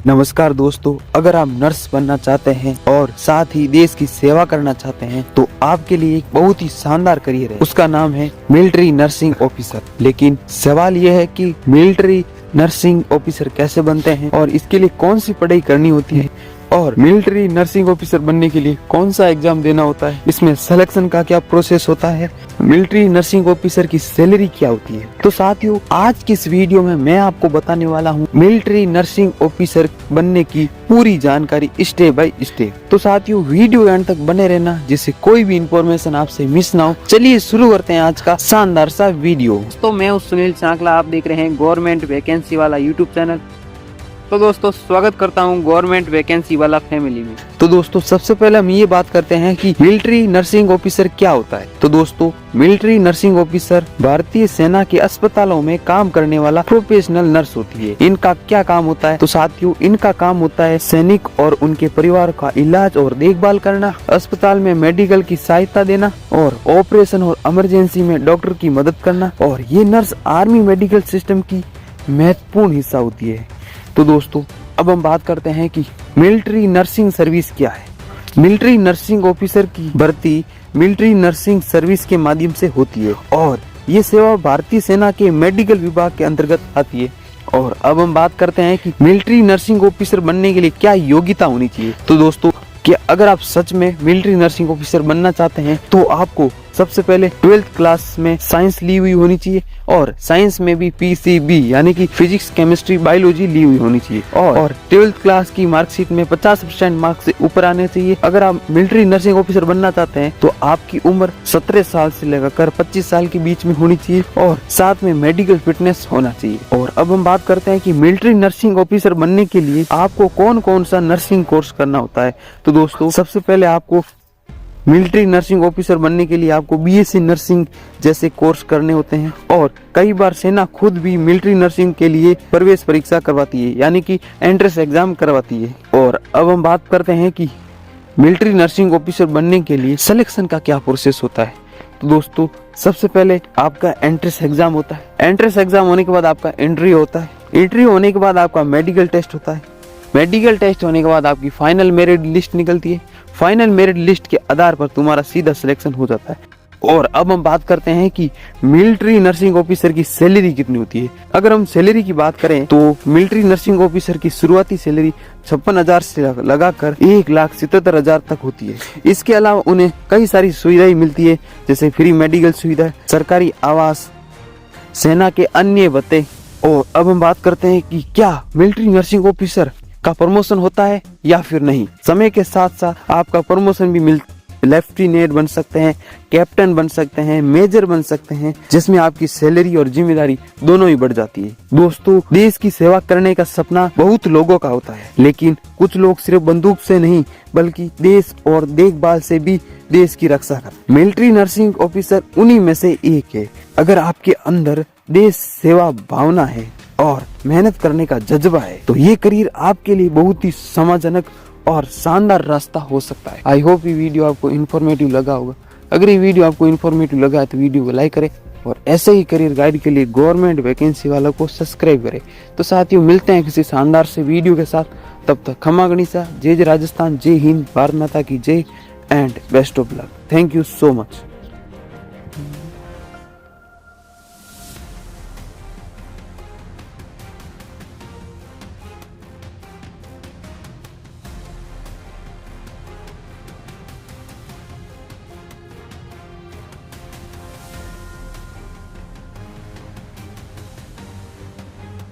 नमस्कार दोस्तों, अगर आप नर्स बनना चाहते हैं और साथ ही देश की सेवा करना चाहते हैं तो आपके लिए एक बहुत ही शानदार करियर है। उसका नाम है मिलिट्री नर्सिंग ऑफिसर। लेकिन सवाल यह है कि मिलिट्री नर्सिंग ऑफिसर कैसे बनते हैं और इसके लिए कौन सी पढ़ाई करनी होती है और मिलिट्री नर्सिंग ऑफिसर बनने के लिए कौन सा एग्जाम देना होता है, इसमें सिलेक्शन का क्या प्रोसेस होता है, मिलिट्री नर्सिंग ऑफिसर की सैलरी क्या होती है। तो साथियों, आज की इस वीडियो में मैं आपको बताने वाला हूँ मिलिट्री नर्सिंग ऑफिसर बनने की पूरी जानकारी स्टेप बाय स्टेप। तो साथियों, वीडियो एंड तक बने रहना जिससे कोई भी इंफॉर्मेशन आपसे मिस ना हो। चलिए शुरू करते हैं आज का शानदार सा वीडियो। तो मैं हूँ सुनील चाकला, आप देख रहे हैं गवर्नमेंट वैकेंसी वाला यूट्यूब चैनल। तो दोस्तों, स्वागत करता हूं गवर्नमेंट वैकेंसी वाला फैमिली में। तो दोस्तों, सबसे पहले हम ये बात करते हैं कि मिलिट्री नर्सिंग ऑफिसर क्या होता है। तो दोस्तों, मिलिट्री नर्सिंग ऑफिसर भारतीय सेना के अस्पतालों में काम करने वाला प्रोफेशनल नर्स होती है। इनका क्या काम होता है? तो साथियों, इनका काम होता है सैनिक और उनके परिवार का इलाज और देखभाल करना, अस्पताल में मेडिकल की सहायता देना और ऑपरेशन और इमरजेंसी में डॉक्टर की मदद करना। और ये नर्स आर्मी मेडिकल सिस्टम की महत्वपूर्ण हिस्सा होती है। तो दोस्तों, अब हम बात करते हैं कि मिलिट्री नर्सिंग सर्विस क्या है। मिलिट्री नर्सिंग ऑफिसर की भर्ती मिलिट्री नर्सिंग सर्विस के माध्यम से होती है और ये सेवा भारतीय सेना के मेडिकल विभाग के अंतर्गत आती है। और अब हम बात करते हैं कि मिलिट्री नर्सिंग ऑफिसर बनने के लिए क्या योग्यता होनी चाहिए। तो दोस्तों, कि अगर आप सच में मिलिट्री नर्सिंग ऑफिसर बनना चाहते हैं तो आपको सबसे पहले 12th क्लास में साइंस ली हुई होनी चाहिए और साइंस में भी PCB यानी कि फिजिक्स, केमिस्ट्री, बायोलॉजी ली हुई होनी चाहिए और 12th क्लास की मार्कशीट में 50% मार्क्स से ऊपर आने चाहिए। अगर आप मिलिट्री नर्सिंग ऑफिसर बनना चाहते हैं तो आपकी उम्र 17 साल से लेकर 25 साल के बीच में होनी चाहिए और साथ में मेडिकल फिटनेस होना चाहिए। और अब हम बात करते हैं कि मिलिट्री नर्सिंग ऑफिसर बनने के लिए आपको कौन कौन सा नर्सिंग कोर्स करना होता है। तो दोस्तों, सबसे पहले आपको मिलिट्री नर्सिंग ऑफिसर बनने के लिए आपको BSc नर्सिंग जैसे कोर्स करने होते हैं और कई बार सेना खुद भी मिलिट्री नर्सिंग के लिए प्रवेश परीक्षा करवाती है यानी कि एंट्रेंस एग्जाम करवाती है। और अब हम बात करते हैं कि मिलिट्री नर्सिंग ऑफिसर बनने के लिए सिलेक्शन का क्या प्रोसेस होता है। तो दोस्तों, सबसे पहले आपका एंट्रेंस एग्जाम होता है। एंट्रेंस एग्जाम होने के बाद आपका एंट्री होता है। एंट्री होने के बाद आपका मेडिकल टेस्ट होता है। मेडिकल टेस्ट होने के बाद आपकी फाइनल मेरिट लिस्ट निकलती है। फाइनल मेरिट लिस्ट के आधार पर तुम्हारा सीधा सिलेक्शन हो जाता है। और अब हम बात करते हैं कि मिलिट्री नर्सिंग ऑफिसर की सैलरी कितनी होती है। अगर हम सैलरी की बात करें तो मिलिट्री नर्सिंग ऑफिसर की शुरुआती सैलरी 56,000 से लगाकर 1,77,000 तक होती है। इसके अलावा उन्हें कई सारी सुविधाएं मिलती है जैसे फ्री मेडिकल सुविधा, सरकारी आवास, सेना के अन्य भत्ते। और अब हम बात करते हैं कि क्या मिलिट्री नर्सिंग ऑफिसर का प्रमोशन होता है या फिर नहीं। समय के साथ साथ आपका प्रमोशन भी लेफ्टिनेंट बन सकते हैं, कैप्टन बन सकते हैं, मेजर बन सकते हैं, जिसमें आपकी सैलरी और जिम्मेदारी दोनों ही बढ़ जाती है। दोस्तों, देश की सेवा करने का सपना बहुत लोगों का होता है, लेकिन कुछ लोग सिर्फ बंदूक से नहीं बल्कि देश और देखभाल से भी देश की रक्षा कर। मिलिट्री नर्सिंग ऑफिसर उन्हीं में से एक है। अगर आपके अंदर देश सेवा भावना है और मेहनत करने का जज्बा है तो ये करियर आपके लिए बहुत ही सम्मानजनक और शानदार रास्ता हो सकता है। आई होप ये वीडियो आपको इन्फॉर्मेटिव लगा होगा। अगर ये वीडियो आपको इन्फॉर्मेटिव लगा है तो वीडियो को लाइक करें और ऐसे ही करियर गाइड के लिए गवर्नमेंट वैकेंसी वाला को सब्सक्राइब करें। तो साथियों, मिलते हैं किसी शानदार से वीडियो के साथ। तब तक खमा गणिसा, जय जय राजस्थान, जय हिंद, भारत माता की जय and best of luck. Thank you so much.